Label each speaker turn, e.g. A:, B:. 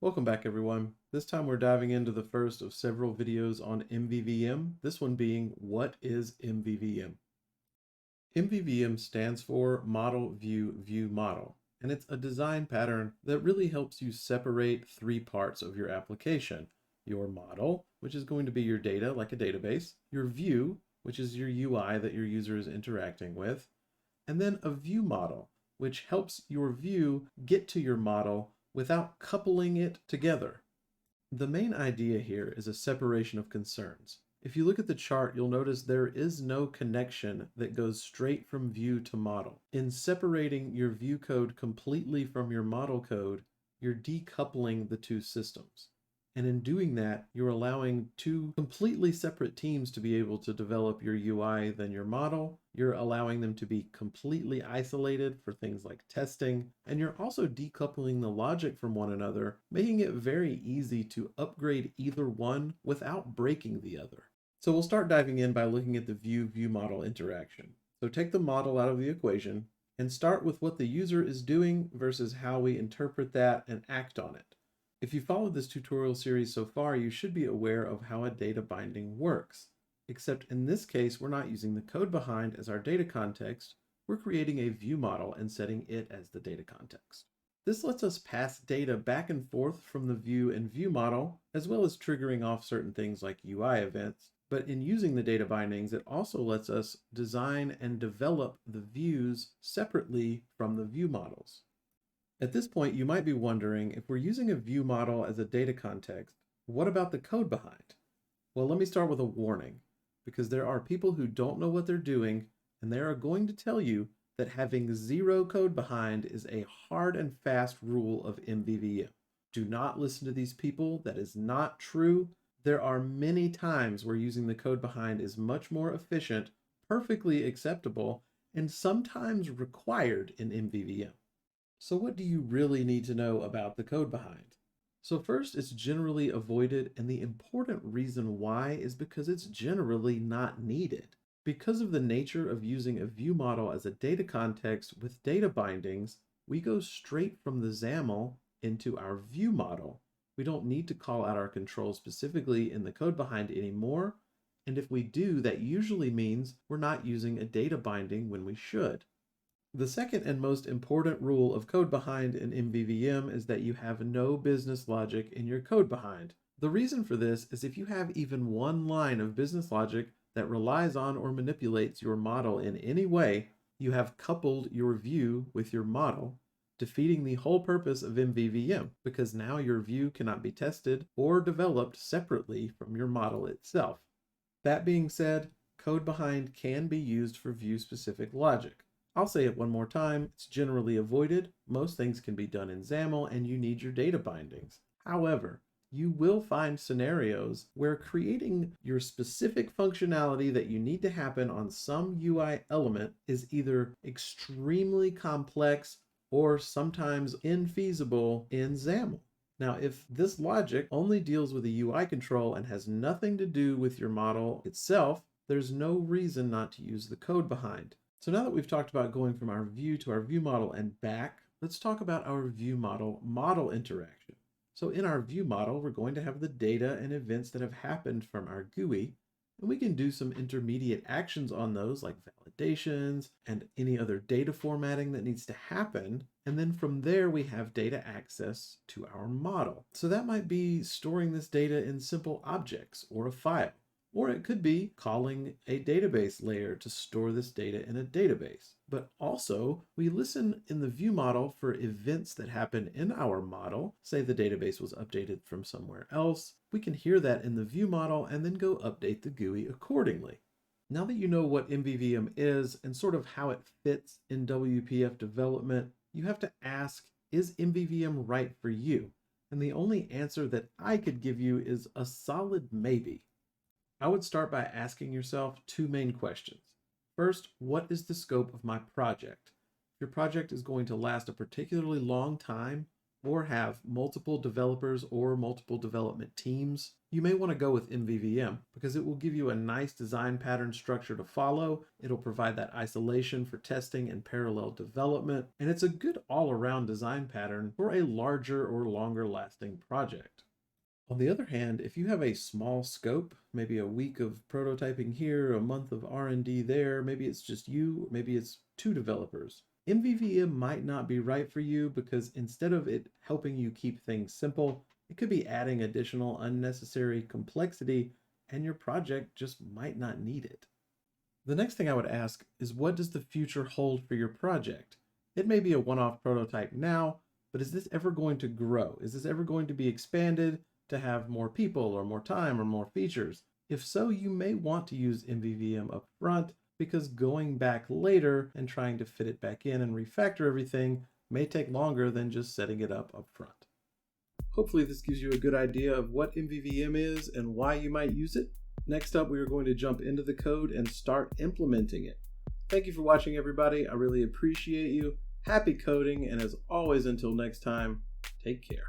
A: Welcome back everyone. This time we're diving into the first of several videos on MVVM, this one being what is MVVM? MVVM stands for Model View View Model, and it's a design pattern that really helps you separate three parts of your application. Your model, which is going to be your data like a database, your view, which is your UI that your user is interacting with, and then a view model, which helps your view get to your model without coupling it together. The main idea here is a separation of concerns. If you look at the chart, you'll notice there is no connection that goes straight from view to model. In separating your view code completely from your model code, you're decoupling the two systems. And in doing that, you're allowing two completely separate teams to be able to develop your UI than your model. You're allowing them to be completely isolated for things like testing. And you're also decoupling the logic from one another, making it very easy to upgrade either one without breaking the other. So we'll start diving in by looking at the view model interaction. So take the model out of the equation and start with what the user is doing versus how we interpret that and act on it. If you followed this tutorial series so far, you should be aware of how a data binding works. Except in this case, we're not using the code behind as our data context, we're creating a view model and setting it as the data context. This lets us pass data back and forth from the view and view model, as well as triggering off certain things like UI events. But in using the data bindings, it also lets us design and develop the views separately from the view models. At this point, you might be wondering, if we're using a view model as a data context, what about the code behind? Well, let me start with a warning, because there are people who don't know what they're doing, and they are going to tell you that having zero code behind is a hard and fast rule of MVVM. Do not listen to these people. That is not true. There are many times where using the code behind is much more efficient, perfectly acceptable, and sometimes required in MVVM. So what do you really need to know about the code behind? So first, it's generally avoided, and the important reason why is because it's generally not needed. Because of the nature of using a view model as a data context with data bindings, we go straight from the XAML into our view model. We don't need to call out our control specifically in the code behind anymore, and if we do, that usually means we're not using a data binding when we should. The second and most important rule of code behind in MVVM is that you have no business logic in your code behind. The reason for this is if you have even one line of business logic that relies on or manipulates your model in any way, you have coupled your view with your model, defeating the whole purpose of MVVM, because now your view cannot be tested or developed separately from your model itself. That being said, code behind can be used for view-specific logic. I'll say it one more time, it's generally avoided. Most things can be done in XAML and you need your data bindings. However, you will find scenarios where creating your specific functionality that you need to happen on some UI element is either extremely complex or sometimes infeasible in XAML. Now, if this logic only deals with a UI control and has nothing to do with your model itself, there's no reason not to use the code behind. So now that we've talked about going from our view to our view model and back, let's talk about our view model interaction. So in our view model, we're going to have the data and events that have happened from our GUI, and we can do some intermediate actions on those like validations and any other data formatting that needs to happen. And then from there, we have data access to our model. So that might be storing this data in simple objects or a file. Or it could be calling a database layer to store this data in a database. But also, we listen in the view model for events that happen in our model. Say the database was updated from somewhere else. We can hear that in the view model and then go update the GUI accordingly. Now that you know what MVVM is and sort of how it fits in WPF development, you have to ask, is MVVM right for you? And the only answer that I could give you is a solid maybe. I would start by asking yourself two main questions. First, what is the scope of my project? If your project is going to last a particularly long time, or have multiple developers or multiple development teams, you may want to go with MVVM because it will give you a nice design pattern structure to follow. It'll provide that isolation for testing and parallel development, and it's a good all-around design pattern for a larger or longer lasting project. On the other hand, if you have a small scope, maybe a week of prototyping here, a month of R&D there, maybe it's just you, maybe it's 2 developers, MVVM might not be right for you because instead of it helping you keep things simple, it could be adding additional unnecessary complexity, and your project just might not need it. The next thing I would ask is, what does the future hold for your project? It may be a one-off prototype now, but is this ever going to grow? Is this ever going to be expanded to have more people or more time or more features? If so, you may want to use MVVM up front, because going back later and trying to fit it back in and refactor everything may take longer than just setting it up front. Hopefully this gives you a good idea of what MVVM is and why you might use it. Next up, we are going to jump into the code and start implementing it. Thank you for watching, everybody. I really appreciate you. Happy coding, and as always, until next time, take care.